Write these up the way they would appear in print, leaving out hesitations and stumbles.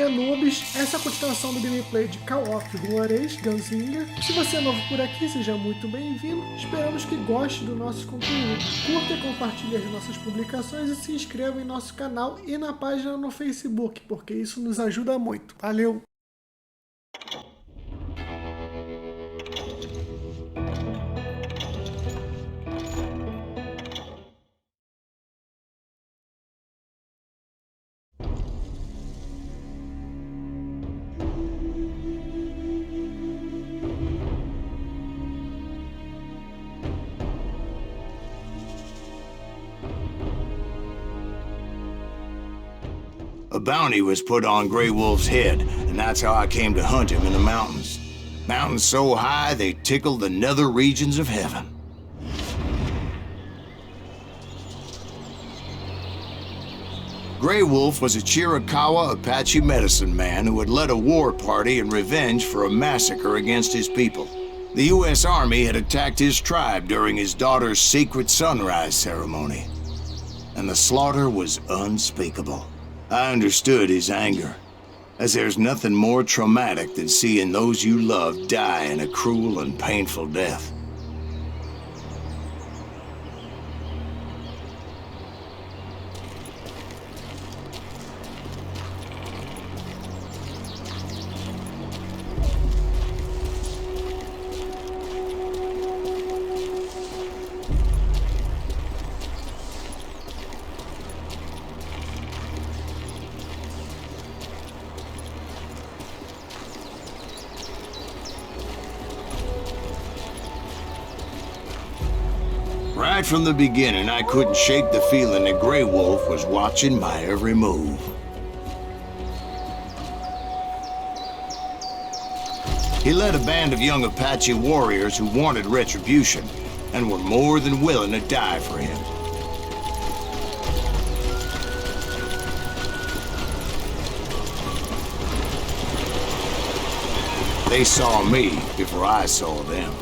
Noobs, essa é a continuação do gameplay de Call of Juarez, Gunslinger. Se você é novo por aqui, seja muito bem-vindo. Esperamos que goste do nosso conteúdo. Curta e compartilhe as nossas publicações e se inscreva em nosso canal e na página no Facebook, porque isso nos ajuda muito. Valeu! A bounty was put on Grey Wolf's head, and that's how I came to hunt him in the mountains. Mountains so high they tickle the nether regions of heaven. Grey Wolf was a Chiricahua Apache medicine man who had led a war party in revenge for a massacre against his people. The U.S. Army had attacked his tribe during his daughter's secret sunrise ceremony, and the slaughter was unspeakable. I understood his anger, as there's nothing more traumatic than seeing those you love die in a cruel and painful death. Right from the beginning, I couldn't shake the feeling that Grey Wolf was watching my every move. He led a band of young Apache warriors who wanted retribution, and were more than willing to die for him. They saw me before I saw them.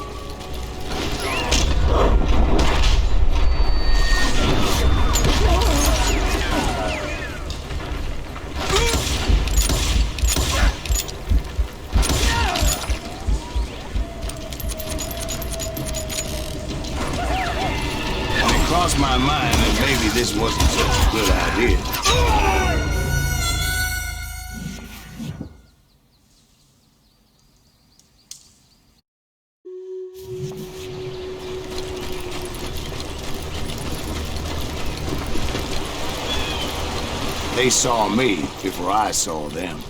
Crossed my mind that maybe this wasn't such a good idea. They saw me before I saw them.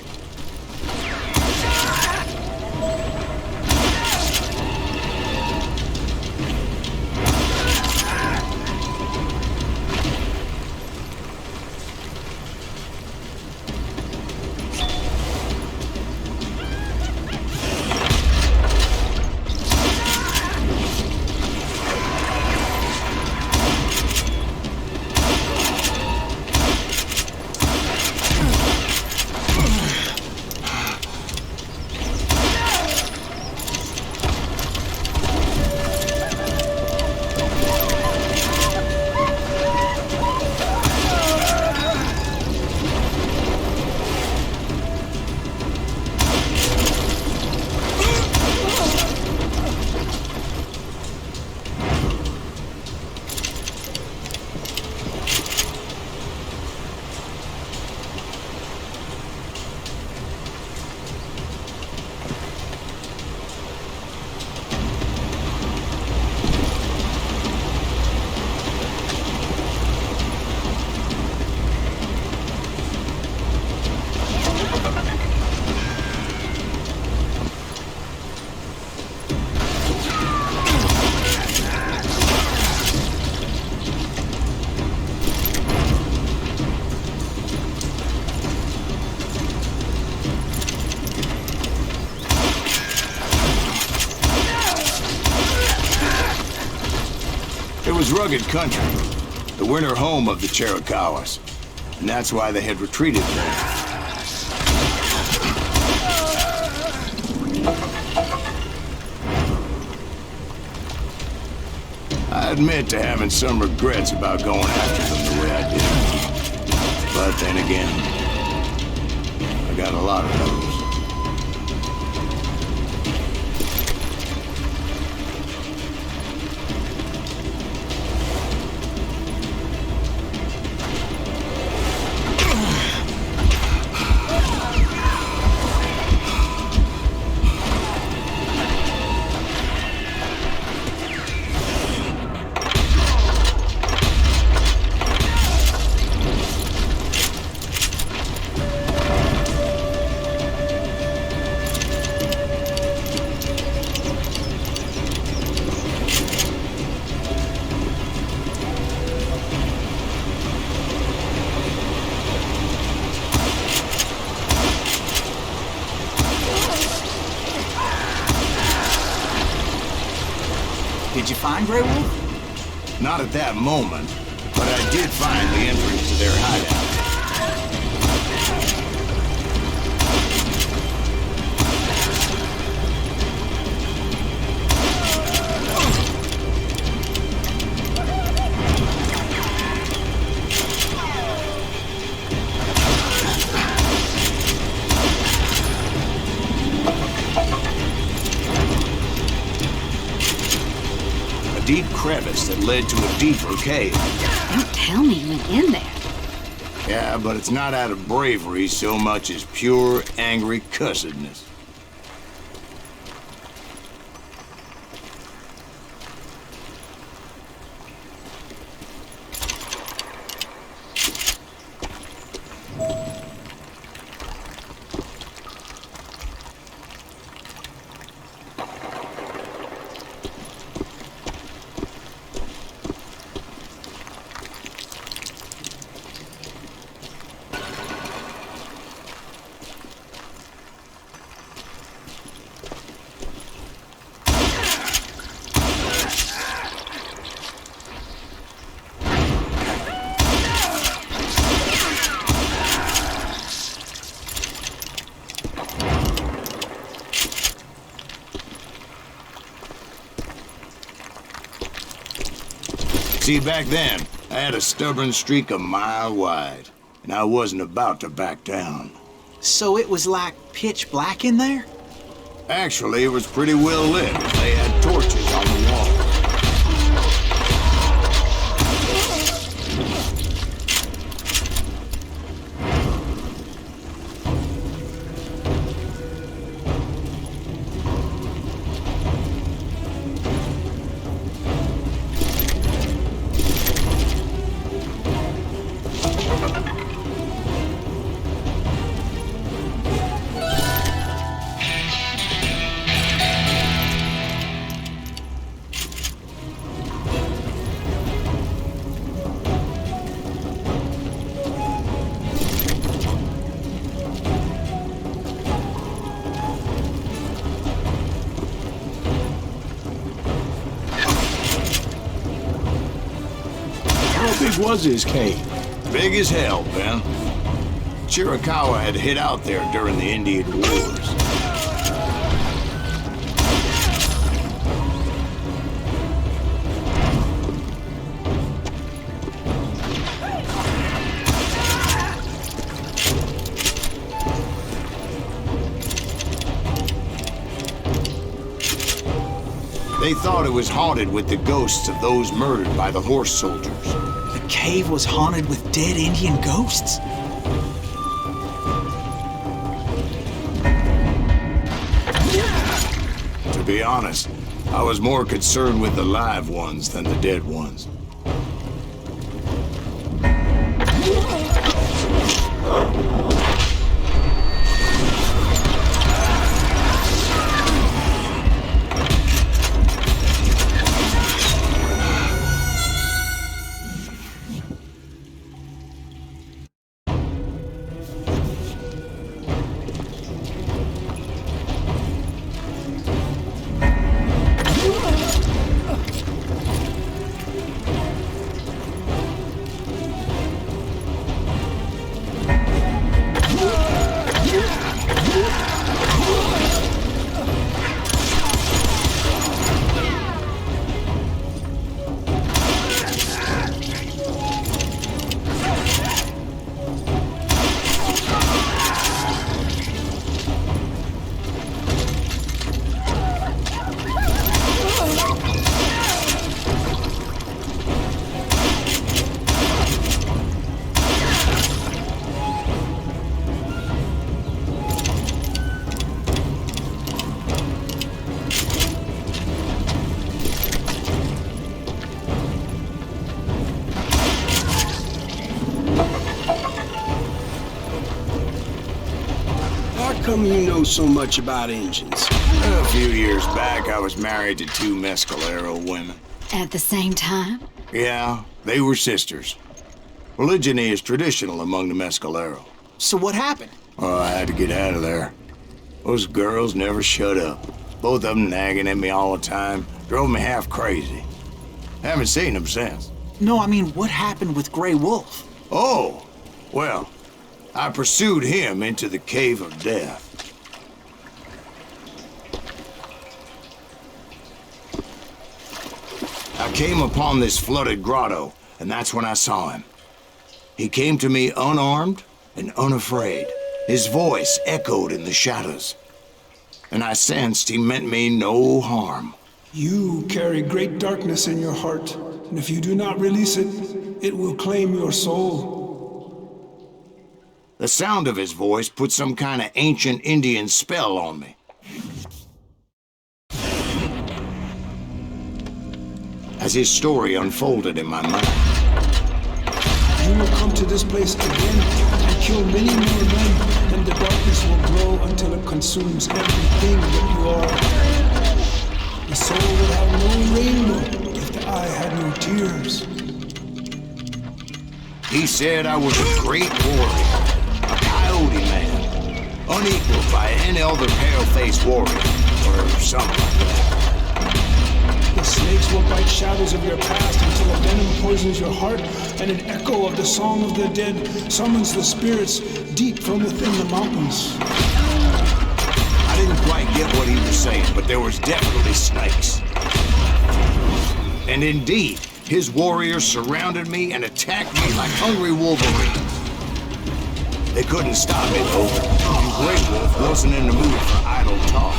It was rugged country, the winter home of the Chiricahuas, and that's why they had retreated there. I admit to having some regrets about going after them the way I did. But then again, I got a lot of those. Did you find Grey Wolf? Not at that moment, but I did find the entrance to their hideout. Deep crevice that led to a deeper cave. Don't tell me you went in there. Yeah, but it's not out of bravery so much as pure, angry cussedness. See, back then, I had a stubborn streak a mile wide, and I wasn't about to back down. So it was like pitch black in there? Actually, it was pretty well lit. They had torches on the wall. How big was his cave? Big as hell, Ben. Chiricahua had hid out there during the Indian Wars. They thought it was haunted with the ghosts of those murdered by the horse soldiers. The cave was haunted with dead Indian ghosts? To be honest, I was more concerned with the live ones than the dead ones. know so much about engines? A few years back, I was married to two mescalero women. At the same time? Yeah, they were sisters. Polygyny is traditional among the mescalero. So what happened? Oh, I had to get out of there. Those girls never shut up. Both of them nagging at me all the time. Drove me half crazy. Haven't seen them since. No, I mean, what happened with Grey Wolf? Oh, well, I pursued him into the Cave of Death. I came upon this flooded grotto, and that's when I saw him. He came to me unarmed and unafraid. His voice echoed in the shadows, and I sensed he meant me no harm. You carry great darkness in your heart, and if you do not release it, it will claim your soul. The sound of his voice put some kind of ancient Indian spell on me. As his story unfolded in my mind, You will come to this place again and kill many more men, and the darkness will grow until it consumes everything that you are. The soul will have no rainbow if the eye had no tears. he said I was a great warrior, a coyote man, unequaled by any other pale-faced warrior, or something like that. The snakes will bite shadows of your past until a venom poisons your heart, and an echo of the song of the dead summons the spirits deep from within the mountains. I didn't quite get what he was saying, but there was definitely snakes. And indeed, his warriors surrounded me and attacked me like hungry wolverines. They couldn't stop me, though, and Grey Wolf wasn't in the mood for idle talk.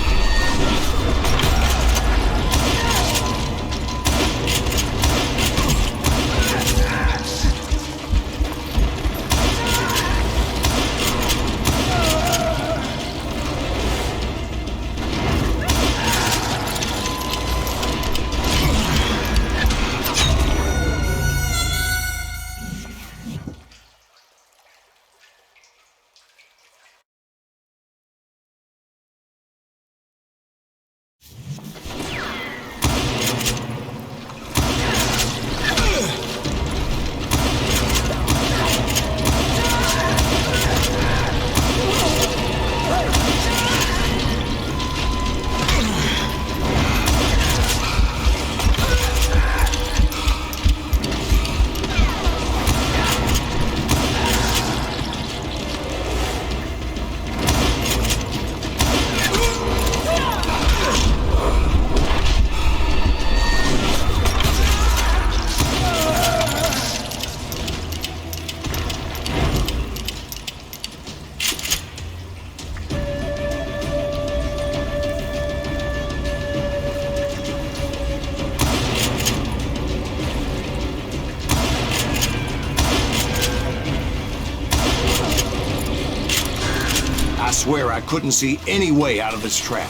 I swear I couldn't see any way out of this trap.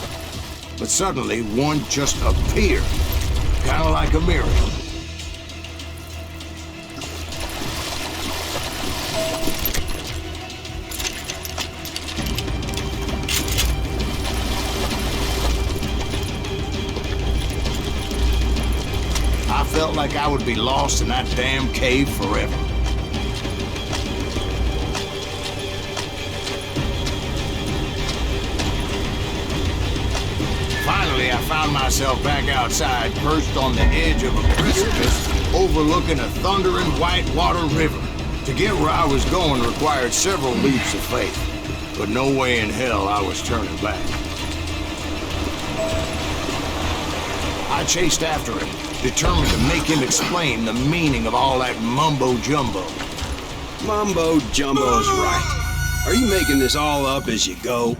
But suddenly, one just appeared. Kind of like a miracle. I felt like I would be lost in that damn cave forever. Finally, I found myself back outside, perched on the edge of a precipice, overlooking a thundering white-water river. To get where I was going required several leaps of faith, but no way in hell I was turning back. I chased after him, determined to make him explain the meaning of all that mumbo-jumbo. Mumbo-jumbo's right. Are you making this all up as you go?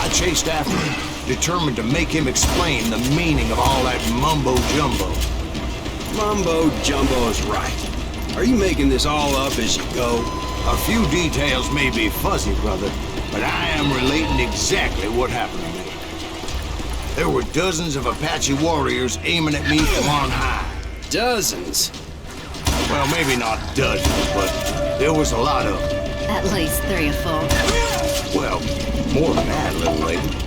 I chased after him, determined to make him explain the meaning of all that mumbo-jumbo. Mumbo-jumbo's right. Are you making this all up as you go? A few details may be fuzzy, brother, but I am relating exactly what happened to me. There were dozens of Apache warriors aiming at me from on high. Dozens? Well, maybe not dozens, but there was a lot of them. At least 3 or 4. Well, more than that, little lady.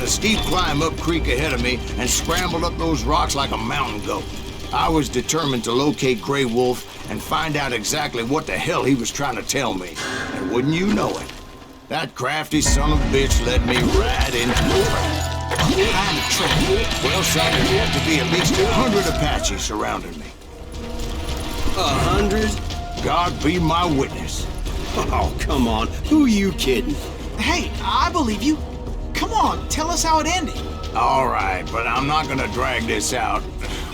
Steep climb up creek ahead of me and scrambled up those rocks like a mountain goat. I was determined to locate Grey Wolf and find out exactly what the hell he was trying to tell me. And wouldn't you know it, that crafty son of a bitch led me right into the trap. What kind of trap? Well, son, there had to be at least 100 Apaches surrounding me. 100? God be my witness. Oh, come on. Who are you kidding? Hey, I believe you. Come on, tell us how it ended. All right, but I'm not gonna drag this out.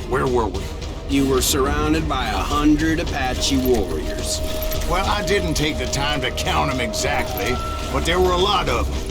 Where were we? You were surrounded by 100 Apache warriors. Well, I didn't take the time to count them exactly, but there were a lot of them.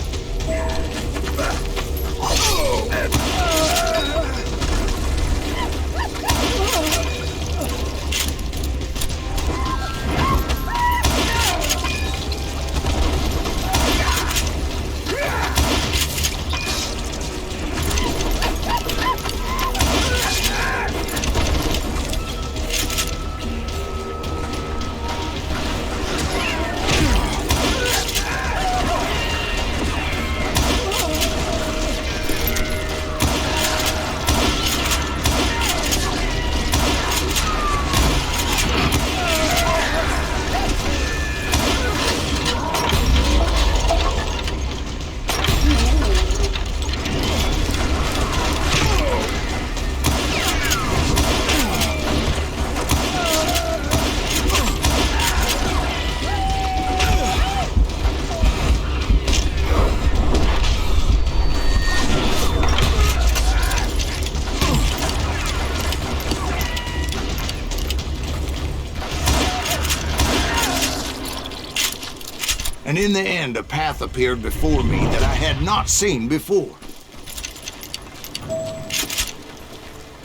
And in the end, a path appeared before me that I had not seen before.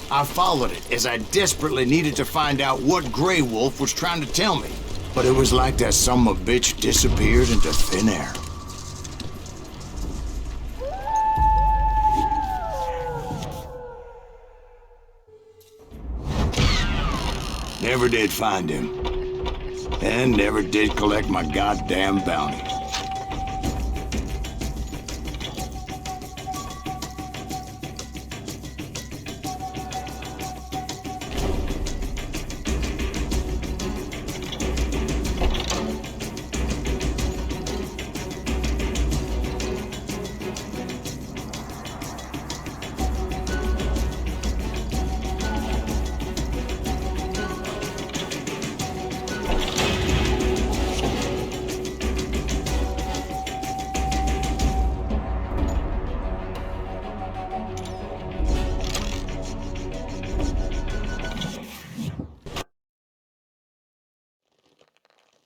I followed it as I desperately needed to find out what Grey Wolf was trying to tell me. But it was like that son of a bitch disappeared into thin air. Never did find him. And never did collect my goddamn bounty.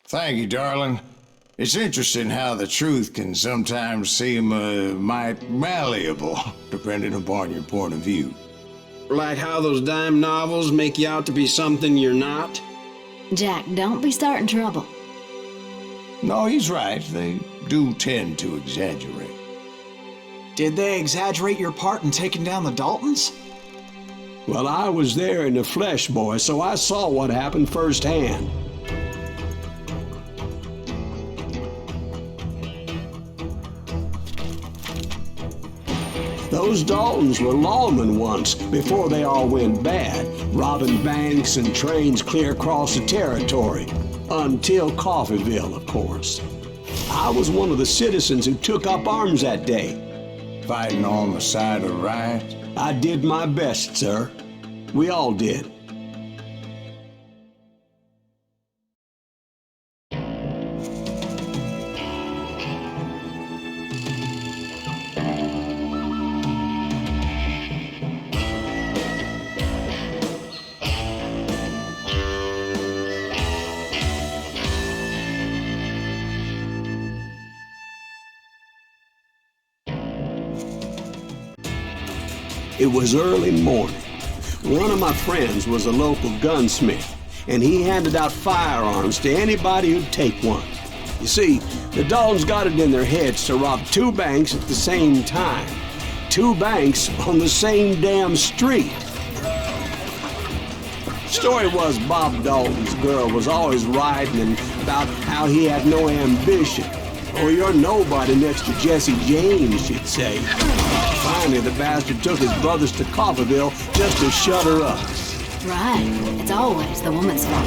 Thank you, darling. It's interesting how the truth can sometimes seem, might malleable, depending upon your point of view. Like how those dime novels make you out to be something you're not? Jack, don't be starting trouble. No, he's right. They do tend to exaggerate. Did they exaggerate your part in taking down the Daltons? Well, I was there in the flesh, boy, so I saw what happened firsthand. Those Daltons were lawmen once, before they all went bad, robbing banks and trains clear across the territory. Until Coffeeville, of course. I was one of the citizens who took up arms that day. Fighting on the side of right? I did my best, sir. We all did. It was early morning. One of my friends was a local gunsmith, and he handed out firearms to anybody who'd take one. You see, the Daltons got it in their heads to rob 2 banks at the same time. 2 banks on the same damn street. Story was Bob Dalton's girl was always writing about how he had no ambition. Oh, you're nobody next to Jesse James, she'd say. Finally, the bastard took his brothers to Coffeyville just to shut her up. Right. It's always the woman's fault.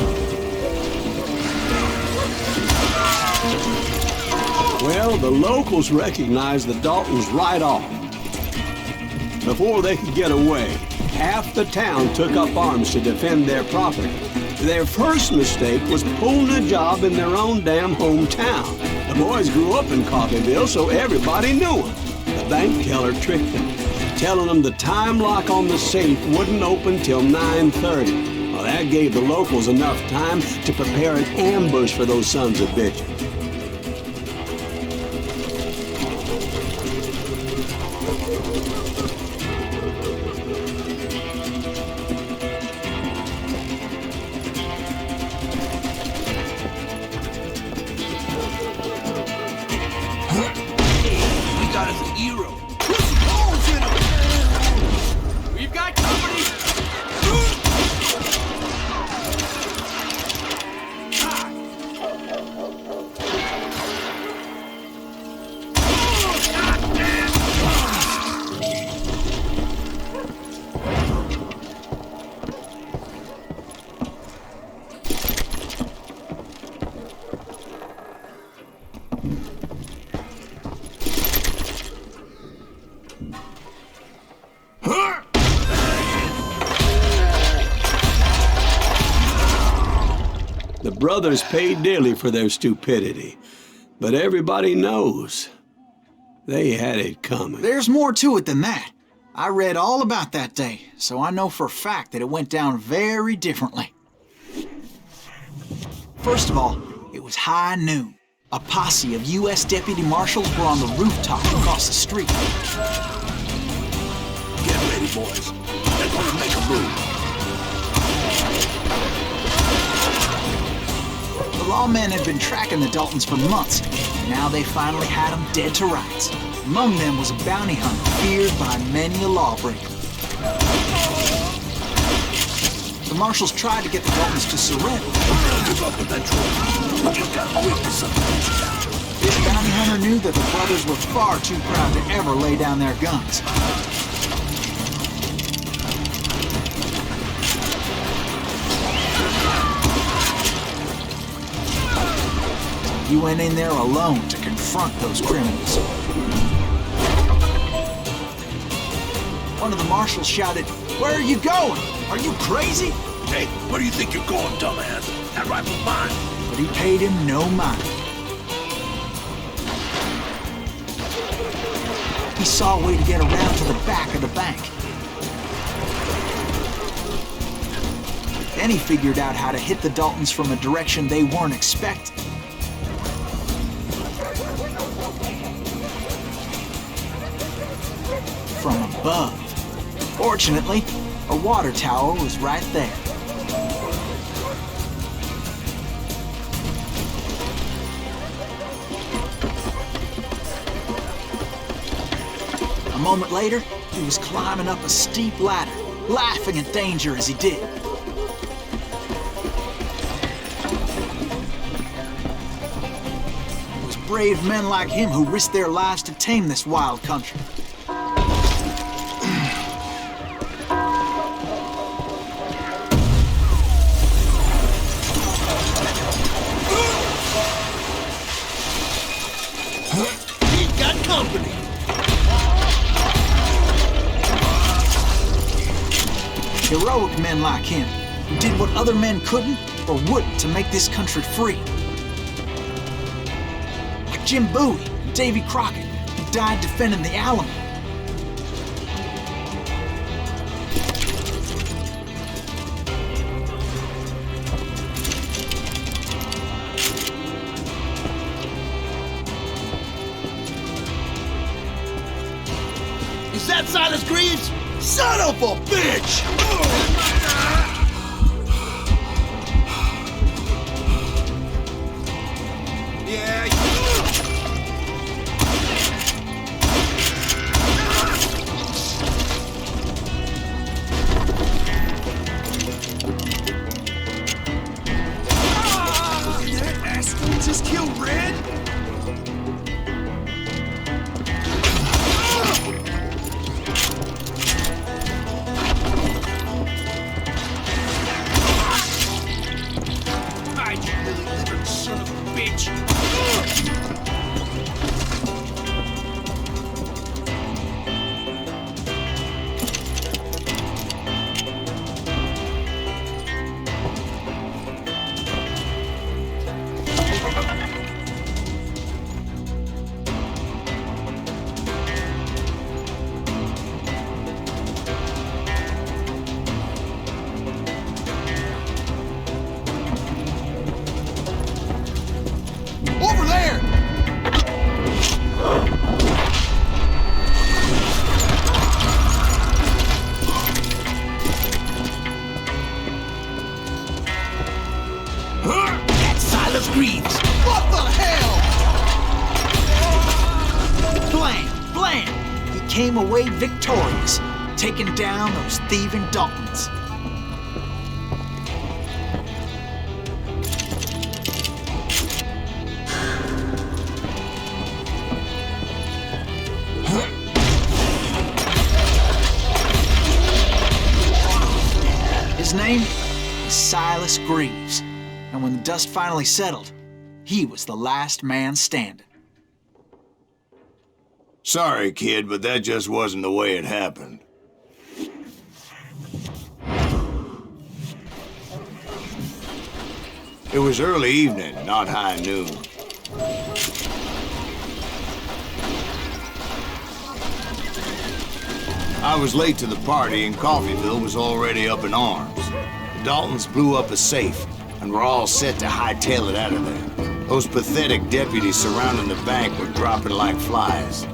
Well, the locals recognized the Daltons right off. Before they could get away, half the town took up arms to defend their property. Their first mistake was pulling a job in their own damn hometown. The boys grew up in Coffeyville, so everybody knew them. The bank teller tricked them, telling them the time lock on the safe wouldn't open till 9:30. Well, that gave the locals enough time to prepare an ambush for those sons of bitches. The brothers paid dearly for their stupidity, but everybody knows they had it coming. There's more to it than that. I read all about that day, so I know for a fact that it went down very differently. First of all, it was high noon. A posse of U.S. deputy marshals were on the rooftop across the street. Get ready, boys. They're gonna make a move. The lawmen had been tracking the Daltons for months, and now they finally had them dead to rights. Among them was a bounty hunter feared by many a lawbreaker. The marshals tried to get the Daltons to surrender. Give up with that trophy. We just gotta wait for something. This bounty hunter knew that the brothers were far too proud to ever lay down their guns. He went in there alone to confront those criminals. One of the marshals shouted, "Where are you going? Are you crazy?" Hey, where do you think you're going, dumbass? That rifle's mine. But he paid him no mind. He saw a way to get around to the back of the bank. Then he figured out how to hit the Daltons from a direction they weren't expecting. From above. Fortunately, a water tower was right there. A moment later, he was climbing up a steep ladder, laughing at danger as he did. It was brave men like him who risked their lives to tame this wild country. Heroic men like him, who did what other men couldn't or wouldn't to make this country free. Like Jim Bowie and Davy Crockett, who died defending the Alamo. Is that Silas Greaves? Son of a bitch! Yeah. That asshole just killed Red? Over there! That's Silas Greaves! What the hell? Blam! Blam! He came away victorious, taking down those thieving Daltons. His name is Silas Greaves, and when the dust finally settled, he was the last man standing. Sorry, kid, but that just wasn't the way it happened. It was early evening, not high noon. I was late to the party and Coffeyville was already up in arms. The Daltons blew up a safe and were all set to hightail it out of there. Those pathetic deputies surrounding the bank were dropping like flies.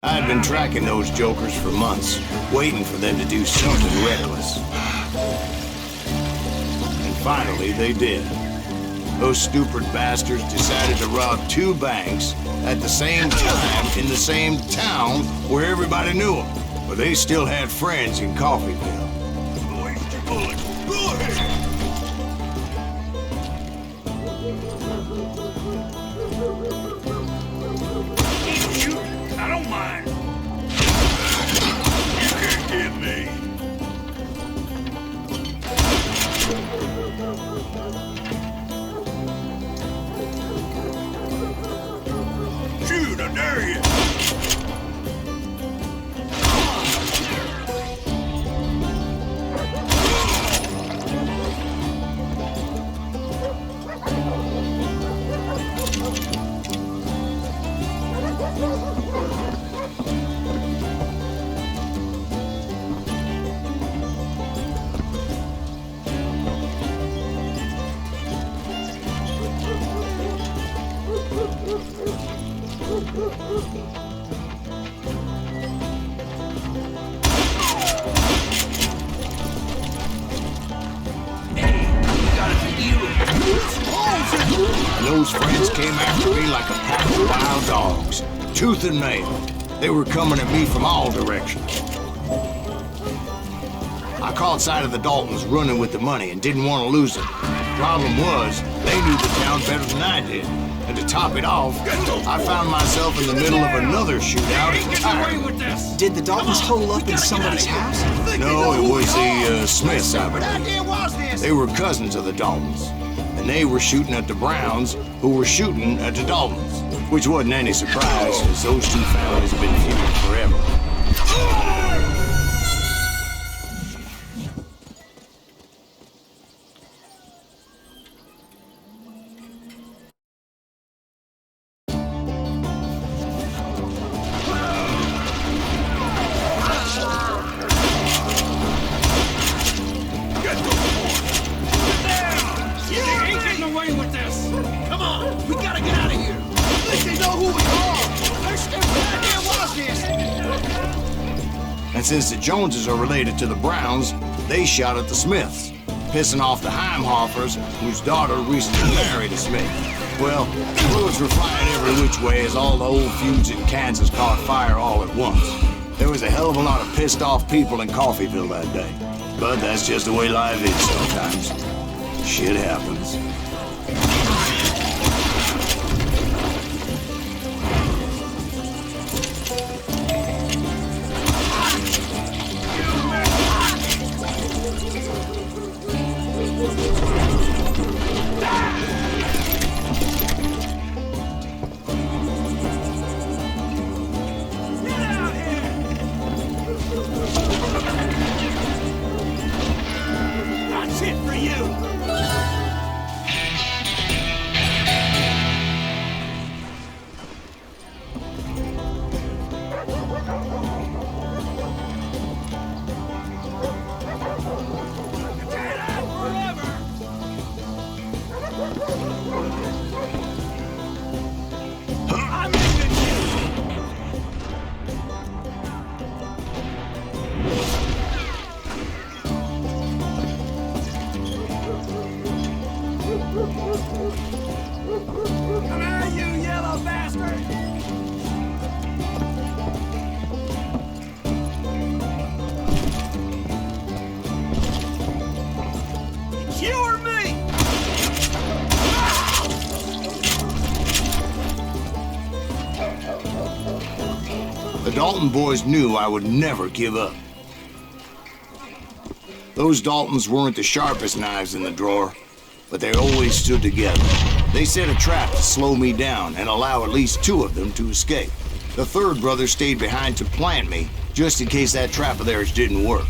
I had been tracking those jokers for months, waiting for them to do something reckless. And finally, they did. Those stupid bastards decided to rob 2 banks at the same time in the same town where everybody knew them. But they still had friends in Coffeyville. Waste your bullets. Go ahead. I don't mind. You can't get me. Shoot, I dare you. And those friends came after me like a pack of wild dogs, tooth and nail. They were coming at me from all directions. I caught sight of the Daltons running with the money and didn't want to lose it. Problem was, they knew the town better than I did. And to top it off, I found myself in the middle of another shootout entirely. Did the Daltons hole up in somebody's house? No, it was the Smiths, I believe. They were cousins of the Daltons. And they were shooting at the Browns, who were shooting at the Daltons. Which wasn't any surprise, as those 2 families have been feuding forever. since the Joneses are related to the Browns, they shot at the Smiths, pissing off the Heimhoffers, whose daughter recently married a Smith. Well, bullets were flying every which way as all the old feuds in Kansas caught fire all at once. There was a hell of a lot of pissed off people in Coffeyville that day. But that's just the way life is sometimes. Shit happens. The Dalton boys knew I would never give up. Those Daltons weren't the sharpest knives in the drawer, but they always stood together. They set a trap to slow me down and allow at least two of them to escape. The third brother stayed behind to plant me, just in case that trap of theirs didn't work.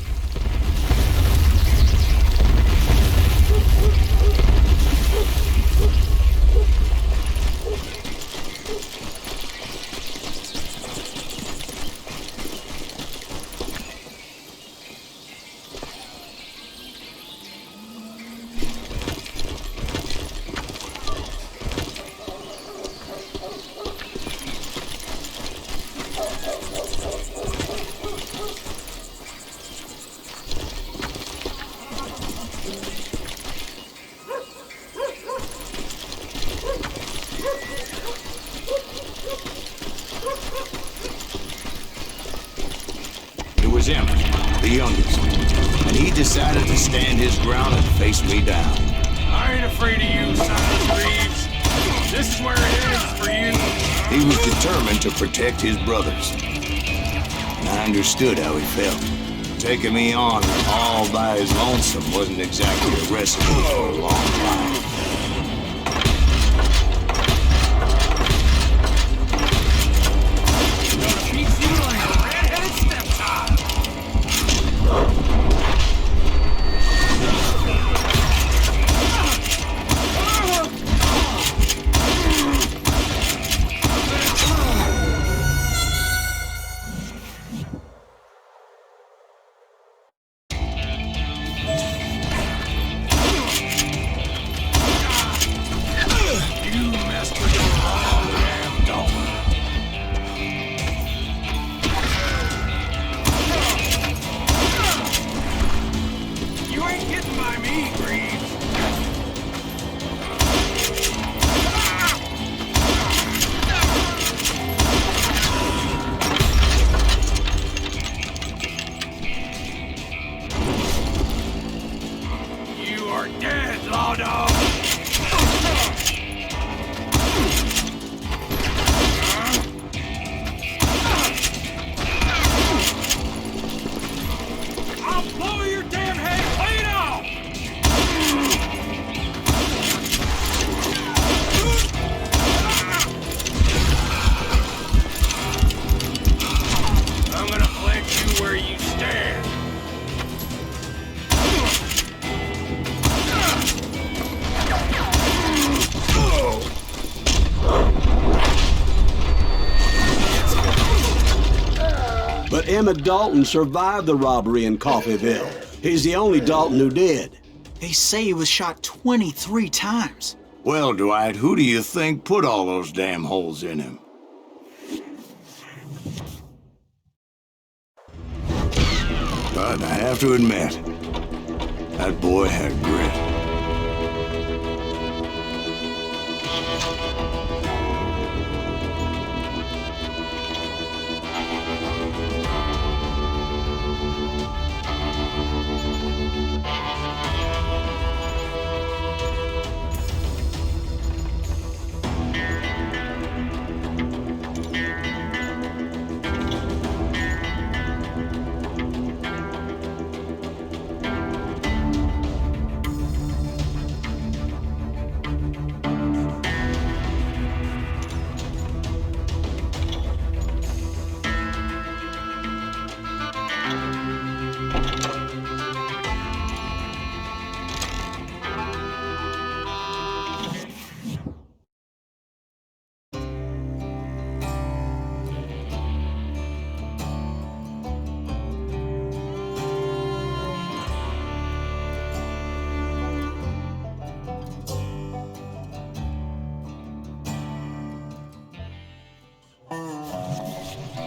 Him, the youngest, and he decided to stand his ground and face me down. I ain't afraid of you, son of Reeves. This is where it ends for you. He was determined to protect his brothers. And I understood how he felt. Taking me on all by his lonesome wasn't exactly a recipe for a long life. But Emmett Dalton survived the robbery in Coffeyville. He's the only Dalton who did. They say he was shot 23 times. Well, Dwight, who do you think put all those damn holes in him? But I have to admit, that boy had grit.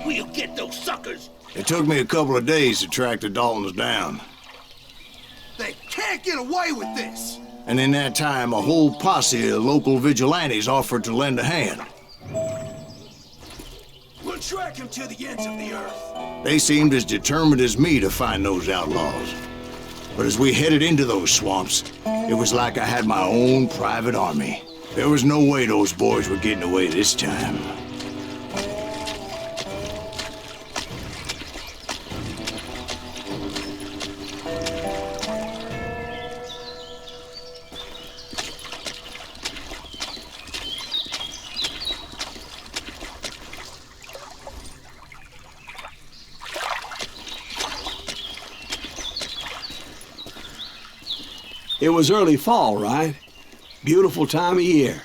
We'll get those suckers! It took me a couple of days to track the Daltons down. They can't get away with this! And in that time, a whole posse of local vigilantes offered to lend a hand. We'll track him to the ends of the earth. They seemed as determined as me to find those outlaws. But as we headed into those swamps, it was like I had my own private army. There was no way those boys were getting away this time. It was early fall, right? Beautiful time of year.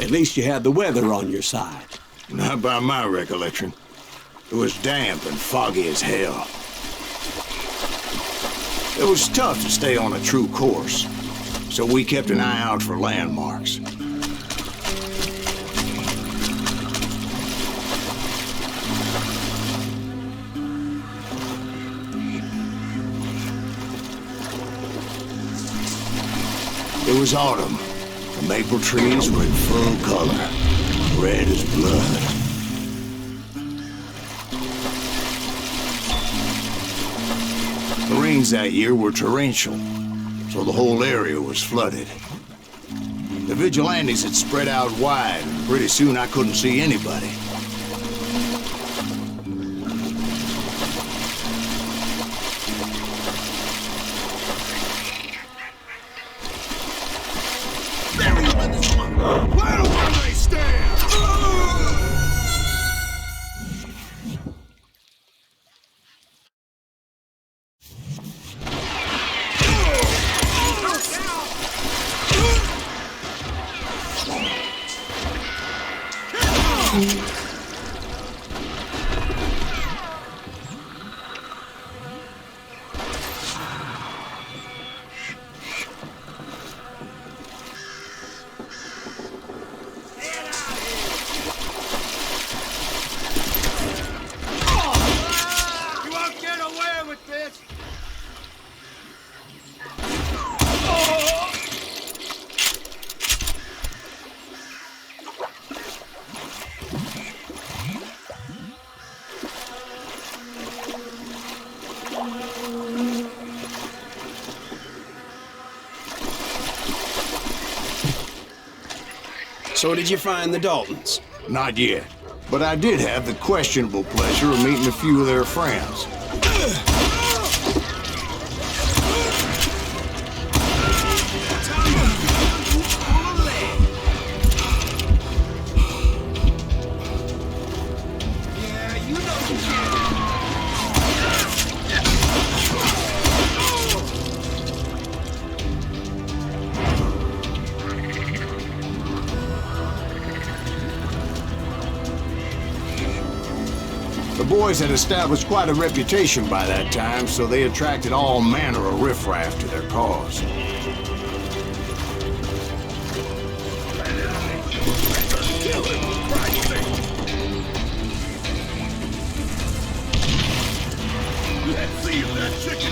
At least you had the weather on your side. Not by my recollection. It was damp and foggy as hell. It was tough to stay on a true course, so we kept an eye out for landmarks. It was autumn. The maple trees were in full color, red as blood. The rains that year were torrential, so the whole area was flooded. The vigilantes had spread out wide, and pretty soon I couldn't see anybody. So did you find the Daltons? Not yet, but I did have the questionable pleasure of meeting a few of their friends. The boys had established quite a reputation by that time, so they attracted all manner of riffraff to their cause. Let's see if that chicken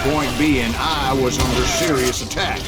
Point being, I was under serious attack.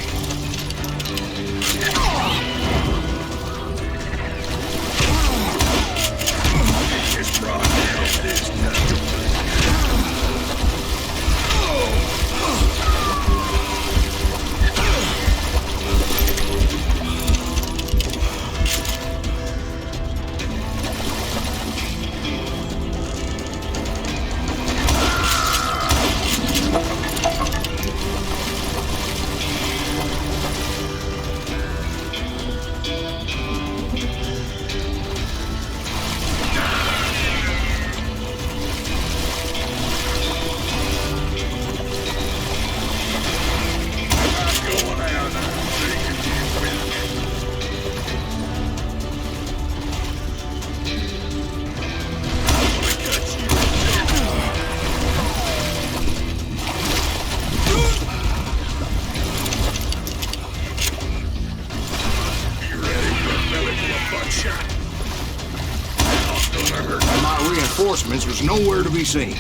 Reinforcements was nowhere to be seen.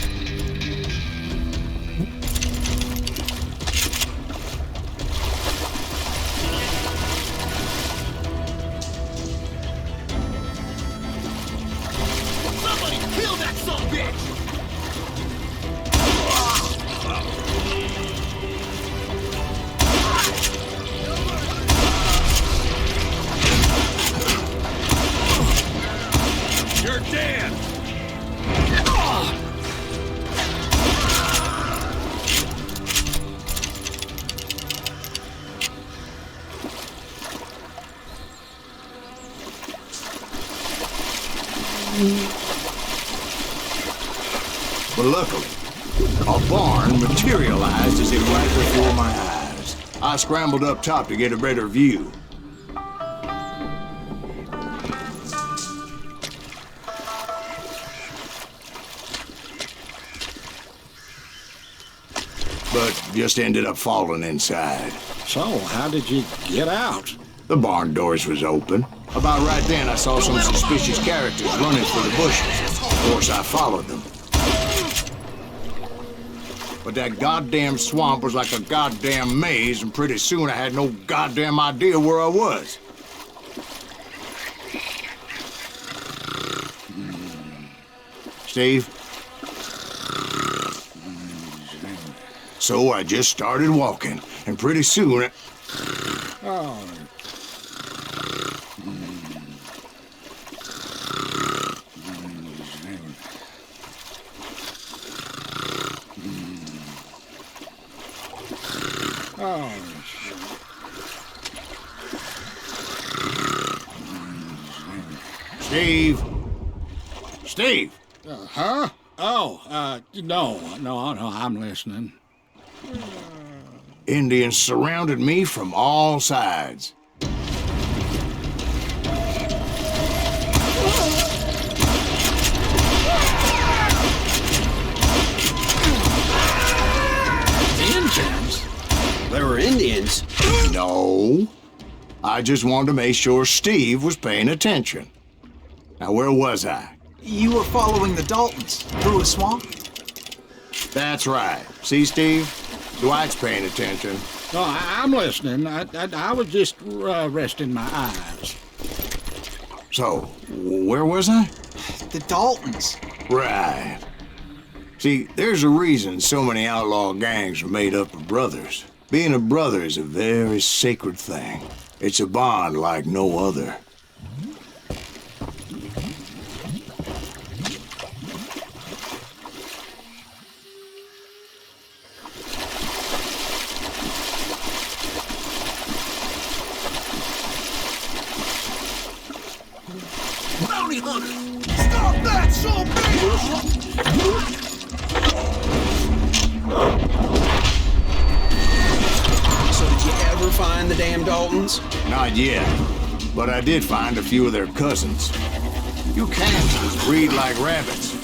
Somebody kill that son of a bitch! You're dead! But luckily, a barn materialized as it right before my eyes. I scrambled up top to get a better view. But just ended up falling inside. So, how did you get out? The barn doors was open. About right then, I saw some suspicious characters running for the bushes. Of course, I followed them. But that goddamn swamp was like a goddamn maze, and pretty soon I had no goddamn idea where I was. Steve? So I just started walking, and pretty soon Oh. Oh. Steve? Steve? Huh? Oh, no, I'm listening. Indians surrounded me from all sides. Indians? There were Indians? No. I just wanted to make sure Steve was paying attention. Now, where was I? You were following the Daltons through a swamp? That's right. See, Steve? Dwight's paying attention. No, I'm listening. I was just resting my eyes. So, where was I? The Daltons. Right. See, there's a reason so many outlaw gangs are made up of brothers. Being a brother is a very sacred thing. It's a bond like no other. Bounty hunter! Stop that, son of a bitch! So did you ever find the damn Daltons? Not yet, but I did find a few of their cousins. You Kansans breed like rabbits.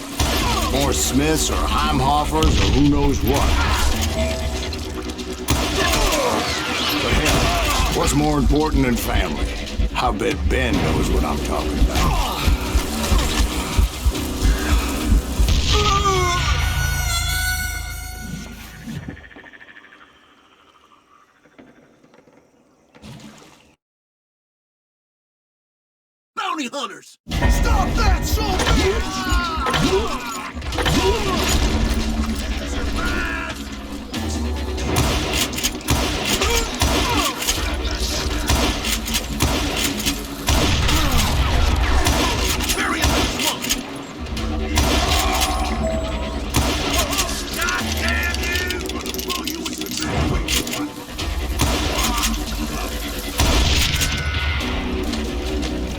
More Smiths or Heimhoffers or who knows what. But hell, what's more important than family? I bet Ben knows what I'm talking about. Bounty hunters! Stop that, son of a bitch! Bury him in the swamp! God damn you! Well, you was the bad way.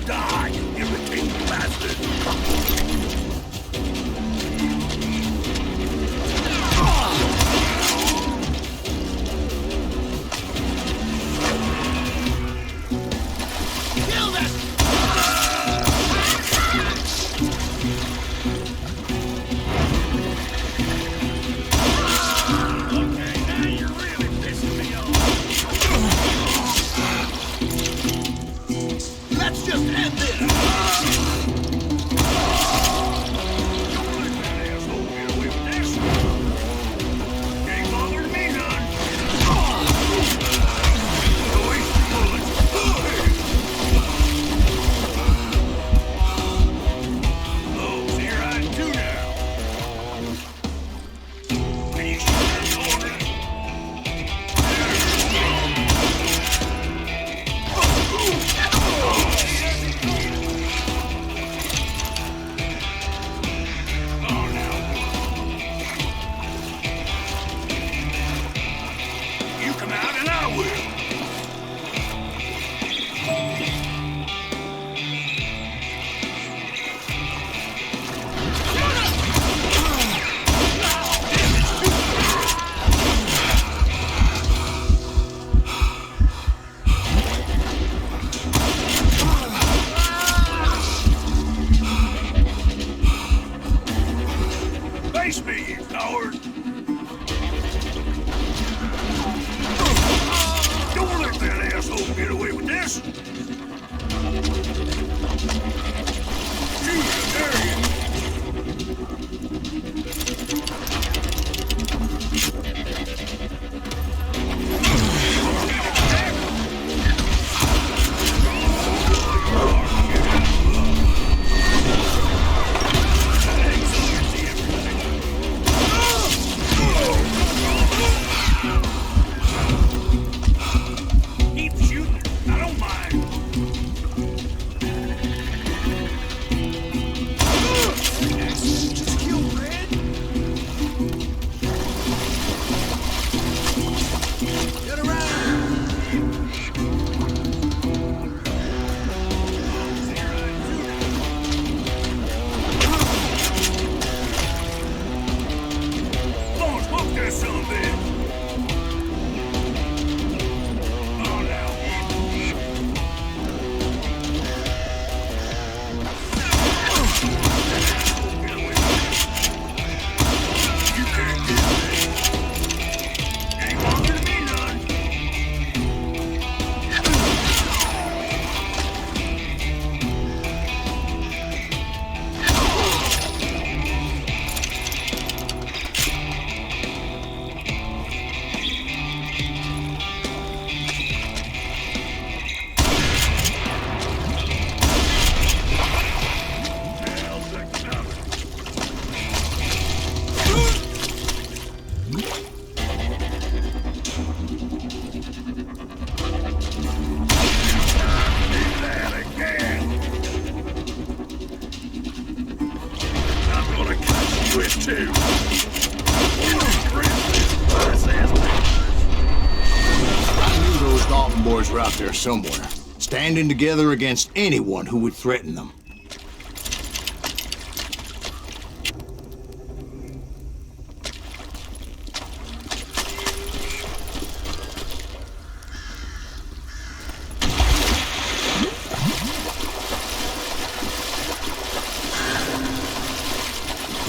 Die, you irritating bastard! Kill that! Okay, now you're really pissing me off. Let's just end this! Ain't bothered me none. No wasting bullets. Oh, so you're hiding too now. Can you shoot that corner? You come out and I will. Face me, you coward! Don't let that asshole get away with this! Shoot, I dare you! Keep shooting, I don't mind. twist too. I knew those Dalton boys were out there somewhere, standing together against anyone who would threaten them.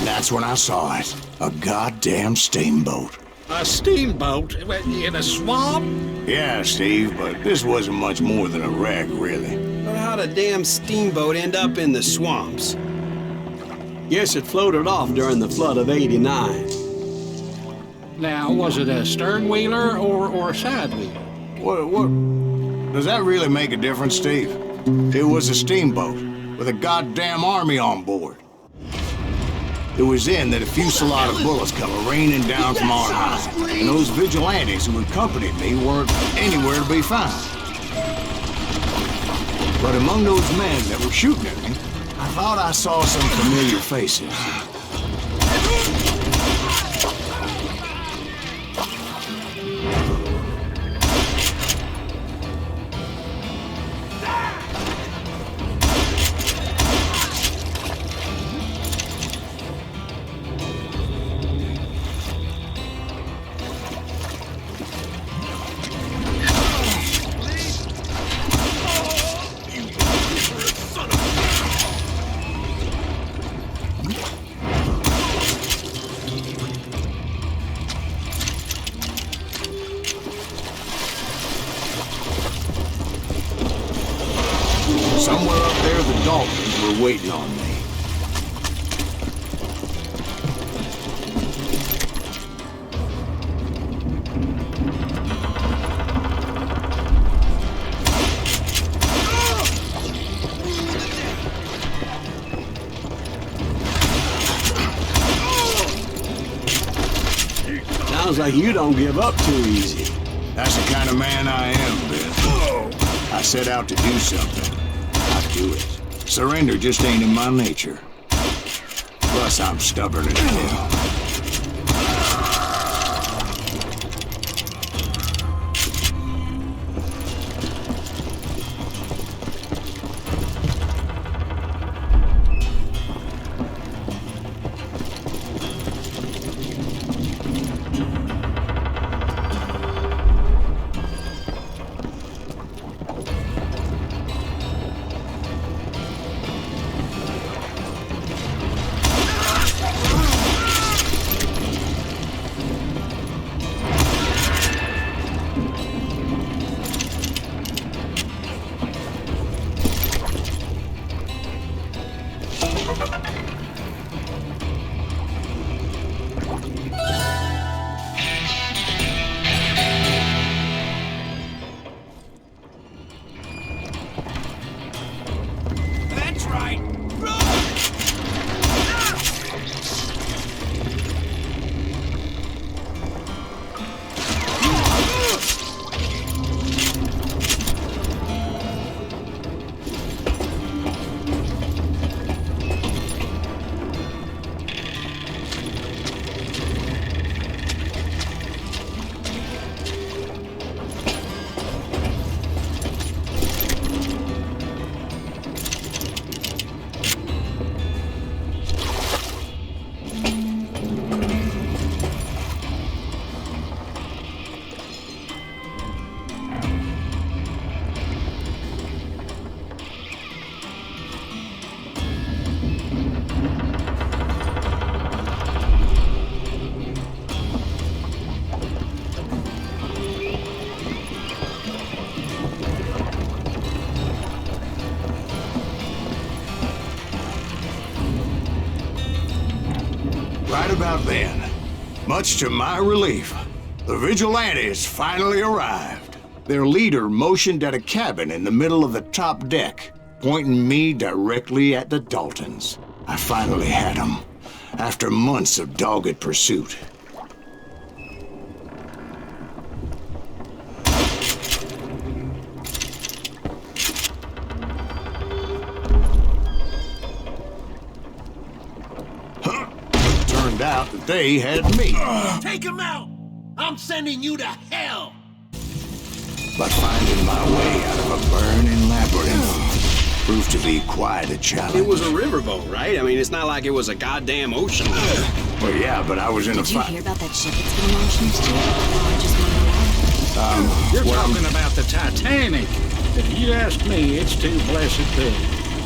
That's when I saw it. A goddamn steamboat. A steamboat in a swamp? Yeah, Steve, but this wasn't much more than a wreck, really. But how'd a damn steamboat end up in the swamps? Yes, it floated off during the flood of '89. Now, was it a stern wheeler or a side wheeler? What? Does that really make a difference, Steve? It was a steamboat with a goddamn army on board. It was then that a fusillade of bullets come raining down from on high, and those vigilantes who accompanied me weren't anywhere to be found. But among those men that were shooting at me, I thought I saw some familiar faces. Somewhere up there, the Daltons were waiting on me. Sounds like you don't give up too easy. That's the kind of man I am, Ben. I set out to do something. I do it. Surrender just ain't in my nature. Plus, I'm stubborn as hell. Right about then, much to my relief, the vigilantes finally arrived. Their leader motioned at a cabin in the middle of the top deck, pointing me directly at the Daltons. I finally had them, after months of dogged pursuit. found out that they had me. Take him out! I'm sending you to hell! But finding my way out of a burning labyrinth proved to be quite a challenge. It was a riverboat, right? I mean, it's not like it was a goddamn ocean. Well, yeah, but I was in a Did you fight. hear about that ship that's been launched next year? Or just wondering You're talking about the Titanic. If you ask me, it's too blessed big.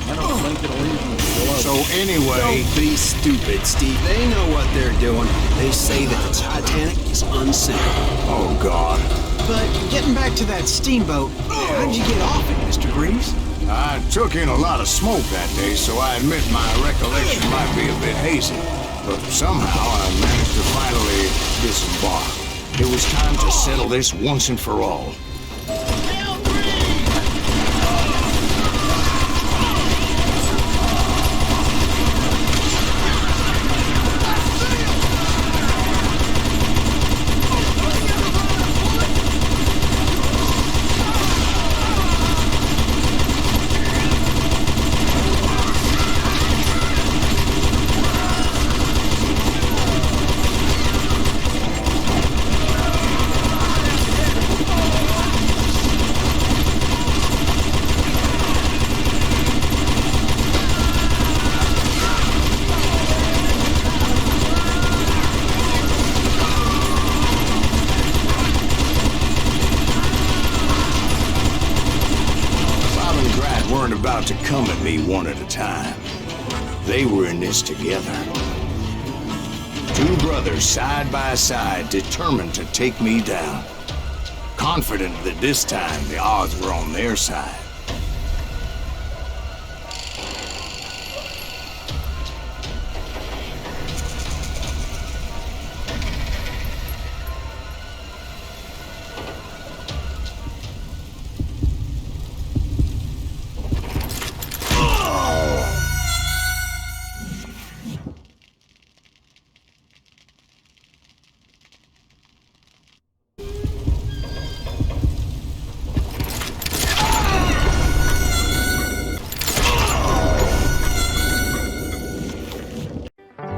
I don't think it'll even float. So anyway... Don't be stupid, Steve. They know what they're doing. They say that the Titanic is unsinkable. Oh, God. But getting back to that steamboat, how'd you get off it, Mr. Greaves? I took in a lot of smoke that day, so I admit my recollection might be a bit hazy. But somehow I managed to finally disembark. It was time to settle this once and for all. About to come at me one at a time. They were in this together. Two brothers side by side, determined to take me down. Confident that this time the odds were on their side.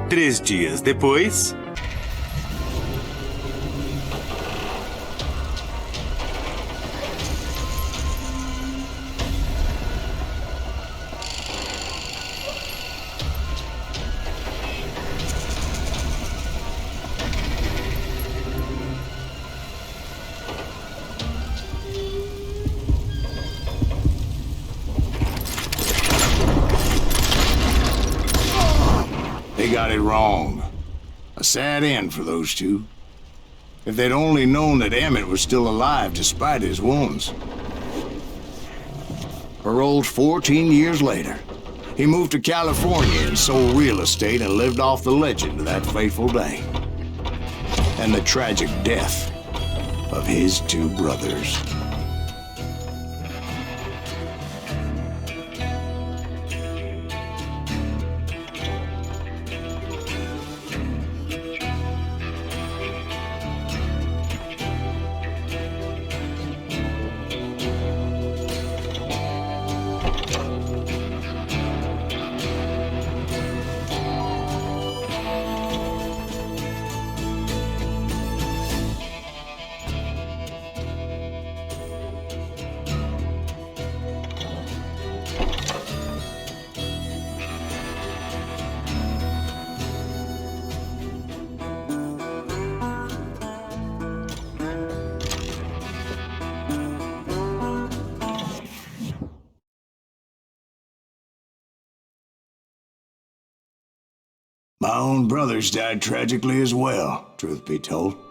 Três dias depois... They got it wrong. A sad end for those two. If they'd only known that Emmett was still alive despite his wounds. Paroled 14 years later, he moved to California and sold real estate and lived off the legend of that fateful day. And the tragic death of his two brothers. My own brothers died tragically as well, truth be told.